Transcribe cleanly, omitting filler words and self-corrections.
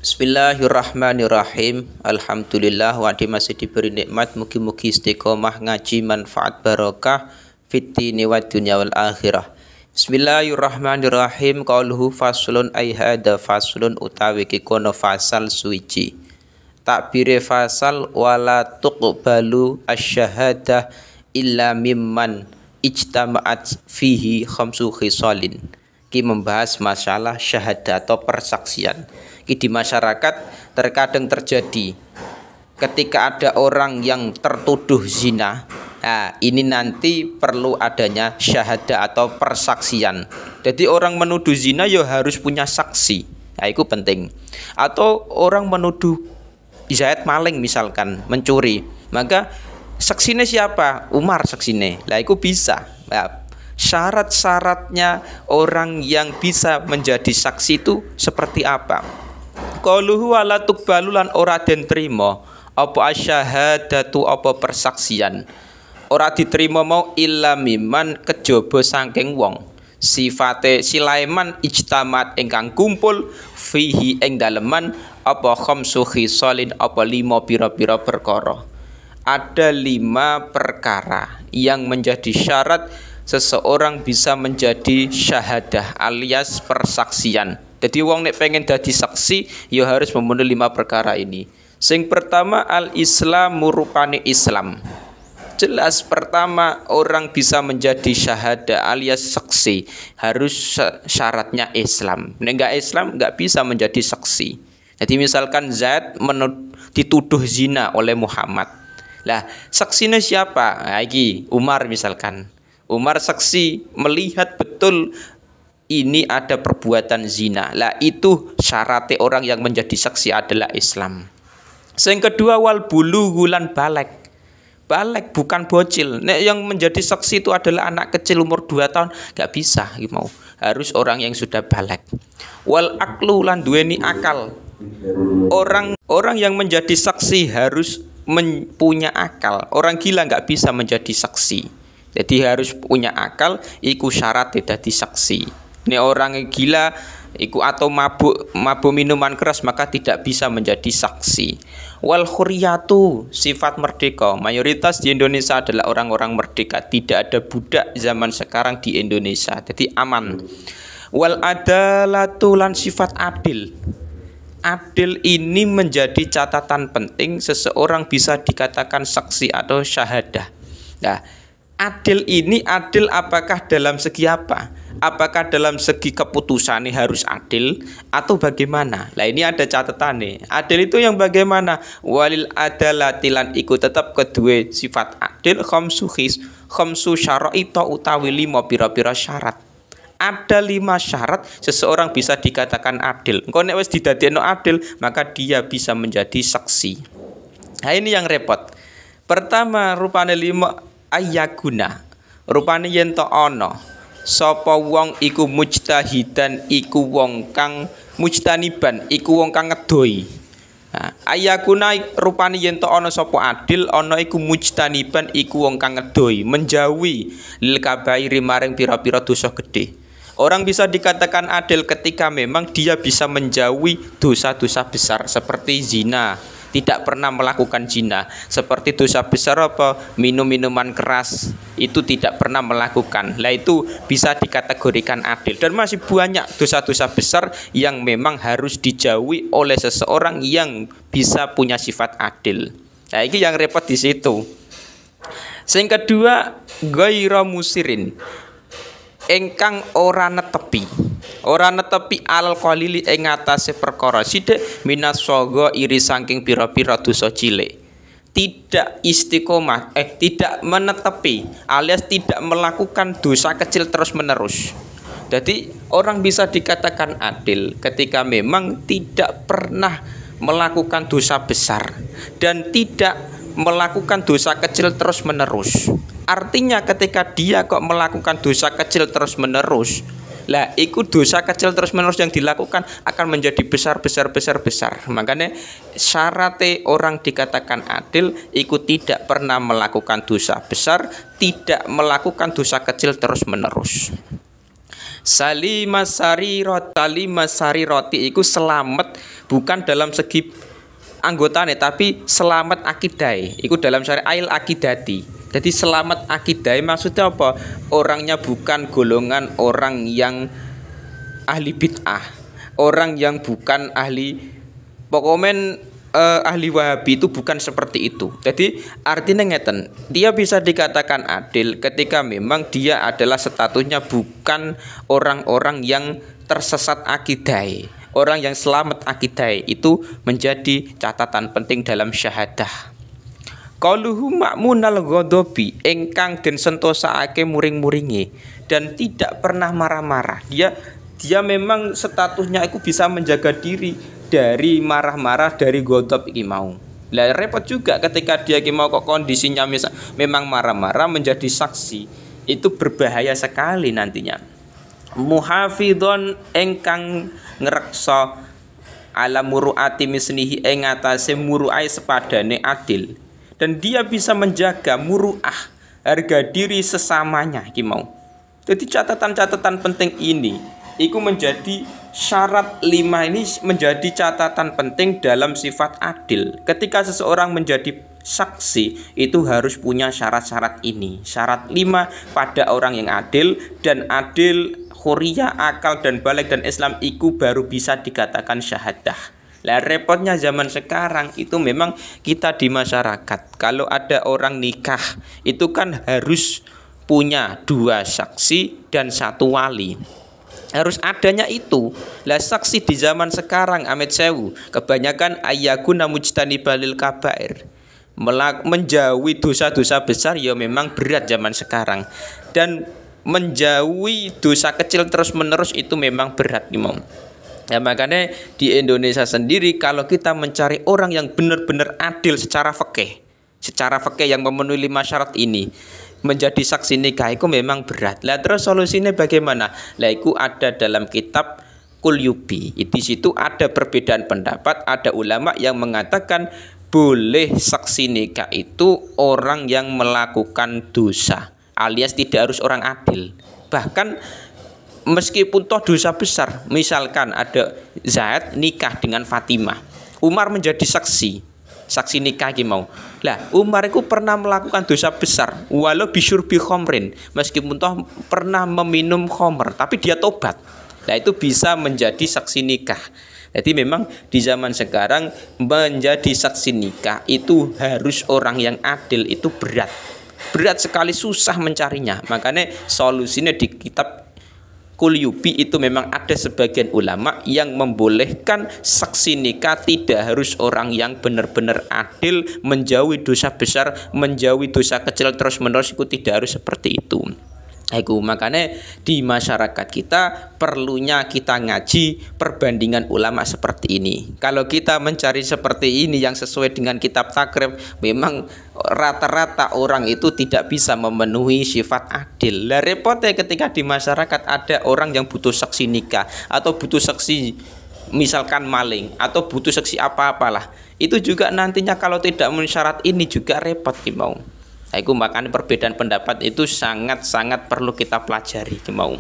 Bismillahirrahmanirrahim. Alhamdulillah wa masih diberi nikmat, mugi-mugi istiqomah ngaji manfaat barokah fiddini wa dunya wal akhirah. Bismillahirrahmanirrahim. Qauluhu faslun ay hada faslun utawi kikono fasal suci. Takbire fasal wala tuqbalu asyahadah illa mimman ijtama'at fihi khamsu khisalin. Ki membahas masalah syahadah atau persaksian. Ki di masyarakat terkadang terjadi ketika ada orang yang tertuduh zina. Nah, ini nanti perlu adanya syahadah atau persaksian. Jadi orang menuduh zina ya harus punya saksi. Nah, itu penting. Atau orang menuduh Zaid maling misalkan, mencuri. Maka saksinya siapa? Umar saksinya. Lah itu bisa. Nah, syarat-syaratnya orang yang bisa menjadi saksi itu seperti apa? Qauluhu wala tuqbalu lan ora den trima apa asyhadatu apa persaksian. Ora diterima mau illa miman kejaba saking wong. Sifate Sulaiman ijtamat ingkang kumpul fihi ing daleman apa khamsu khisalin apa 5 pira-pira perkara. Ada 5 perkara yang menjadi syarat seseorang bisa menjadi syahadah alias persaksian. Jadi wong nek pengen dadi saksi ya harus memenuhi 5 perkara ini. Sing pertama al-Islam rupane Islam. Jelas pertama orang bisa menjadi syahadah alias saksi harus syaratnya Islam. Nek enggak Islam enggak bisa menjadi saksi. Jadi misalkan Zaid dituduh zina oleh Muhammad. Lah, saksinya siapa? Nah, iki Umar misalkan. Umar saksi melihat betul ini ada perbuatan zina. Lah itu syaratnya orang yang menjadi saksi adalah Islam. Yang kedua wal bulughu lan baligh. Baligh bukan bocil. Nek yang menjadi saksi itu adalah anak kecil umur 2 tahun, enggak bisa mau. Harus orang yang sudah baligh. Wal aqlu lan duweni akal. Orang yang menjadi saksi harus punya akal. Orang gila enggak bisa menjadi saksi. Jadi harus punya akal, iku syarat dadi saksi. Ini orang gila iku atau mabuk minuman keras maka tidak bisa menjadi saksi. Wal khuriyatu sifat merdeka. Mayoritas di Indonesia adalah orang-orang merdeka. Tidak ada budak zaman sekarang di Indonesia. Jadi aman. Wal adalatu lan sifat adil. Adil ini menjadi catatan penting seseorang bisa dikatakan saksi atau syahadah. Nah, adil ini adil apakah dalam segi apa? Apakah dalam segi keputusan ini harus adil atau bagaimana? Lah ini ada catatan nih. Adil itu yang bagaimana? Walil adalatilan iku tetap kedua sifat adil khamsu syara'ita utawi 5 pira-pira syarat. Ada 5 syarat seseorang bisa dikatakan adil. Engko nek wis didadekno adil, maka dia bisa menjadi saksi. Nah ini yang repot. Pertama rupane 5 ayyaguna. Rupane yen to ana sapa wong iku mujtahidan iku wong kang mujtaniban iku wong kang ngedoi. Nah, ayakuna rupane yen to ana sapa adil ana iku mujtaniban iku wong kang ngedoi, menjauhi lil kabairi maring pira-pira dosa gedhe. Orang bisa dikatakan adil ketika memang dia bisa menjauhi dosa-dosa besar seperti zina, tidak pernah melakukan zina. Seperti dosa besar apa? Minum minuman keras, itu tidak pernah melakukan. Lah itu bisa dikategorikan adil. Dan masih banyak dosa-dosa besar yang memang harus dijauhi oleh seseorang yang bisa punya sifat adil. Nah ini yang repot di situ. Yang kedua ghaira musirin, engkang ora netepi. Ora netepi al qalili ing atase perkara sithik minas sogo iri saking pira-pira dosa cilik. Tidak istiqomah, tidak menetepi alias tidak melakukan dosa kecil terus-menerus. Jadi orang bisa dikatakan adil ketika memang tidak pernah melakukan dosa besar dan tidak melakukan dosa kecil terus-menerus. Artinya ketika dia kok melakukan dosa kecil terus-menerus, lah ikut dosa kecil terus-menerus yang dilakukan akan menjadi besar. Makanya syaratnya orang dikatakan adil ikut tidak pernah melakukan dosa besar, tidak melakukan dosa kecil terus-menerus. Salimah sariroti iku selamat bukan dalam segi anggotane tapi selamat akidai. Iku dalam syariat ail akidati. Jadi selamat akidai maksudnya apa? Orangnya bukan golongan orang yang ahli bid'ah, orang yang bukan ahli pokoknya ahli Wahabi itu bukan seperti itu. Jadi artinya ngeten, dia bisa dikatakan adil ketika memang dia adalah statusnya bukan orang-orang yang tersesat akidai, orang yang selamat akidai. Itu menjadi catatan penting dalam syahadah. Qauluhu ma'munal ghadabi engkang den sentosaake muring-muringi dan tidak pernah marah-marah. Dia memang statusnya itu bisa menjaga diri dari marah-marah, dari ghadab iki mau. Lah repot juga ketika dia iki mau kok kondisinya memang marah-marah menjadi saksi. Itu berbahaya sekali nantinya. Muhafidhon engkang ngreksa ala muruati mislihi ing atase muruai sepadane adil. Dan dia bisa menjaga muruah, harga diri sesamanya iki mau. Jadi catatan-catatan penting ini itu menjadi syarat 5 ini menjadi catatan penting dalam sifat adil. Ketika seseorang menjadi saksi itu harus punya syarat-syarat ini. Syarat 5 pada orang yang adil, dan adil khuriyah, akal dan balik dan Islam itu baru bisa dikatakan syahadah. Lah repotnya zaman sekarang itu memang kita di masyarakat kalau ada orang nikah itu kan harus punya 2 saksi dan 1 wali. Harus adanya itu. Lah saksi di zaman sekarang Amit Sewu kebanyakan ayyakuna mujtanibalil kabair, menjauhi dosa-dosa besar ya memang berat zaman sekarang, dan menjauhi dosa kecil terus menerus itu memang berat Imam. Ya makanya di Indonesia sendiri kalau kita mencari orang yang benar-benar adil secara fikih yang memenuhi 5 syarat ini menjadi saksi nikah itu memang berat. Lah terus solusinya bagaimana? Lah itu ada dalam kitab Qulyubi. Di situ ada perbedaan pendapat, ada ulama yang mengatakan boleh saksi nikah itu orang yang melakukan dosa, alias tidak harus orang adil. Bahkan meskipun toh dosa besar, misalkan ada Zaid nikah dengan Fatimah, Umar menjadi saksi nikah iki mau. Lah Umar itu pernah melakukan dosa besar walau bisyurbi khomrin, meskipun toh pernah meminum khomer tapi dia tobat. Nah itu bisa menjadi saksi nikah. Jadi memang di zaman sekarang menjadi saksi nikah itu harus orang yang adil, itu berat sekali, susah mencarinya. Makanya solusinya di kitab Qulyubi itu memang ada sebagian ulama yang membolehkan saksi nikah tidak harus orang yang benar-benar adil, menjauhi dosa besar, menjauhi dosa kecil terus menerus, itu tidak harus seperti itu. Makanya di masyarakat kita perlunya kita ngaji perbandingan ulama seperti ini. Kalau kita mencari seperti ini yang sesuai dengan kitab takrib, memang rata-rata orang itu tidak bisa memenuhi sifat adil. Lah repotnya ketika di masyarakat ada orang yang butuh saksi nikah atau butuh saksi misalkan maling atau butuh saksi apa-apalah, itu juga nantinya kalau tidak memenuhi syarat ini juga repot mau. Makanya perbedaan pendapat itu sangat-sangat perlu kita pelajari mau.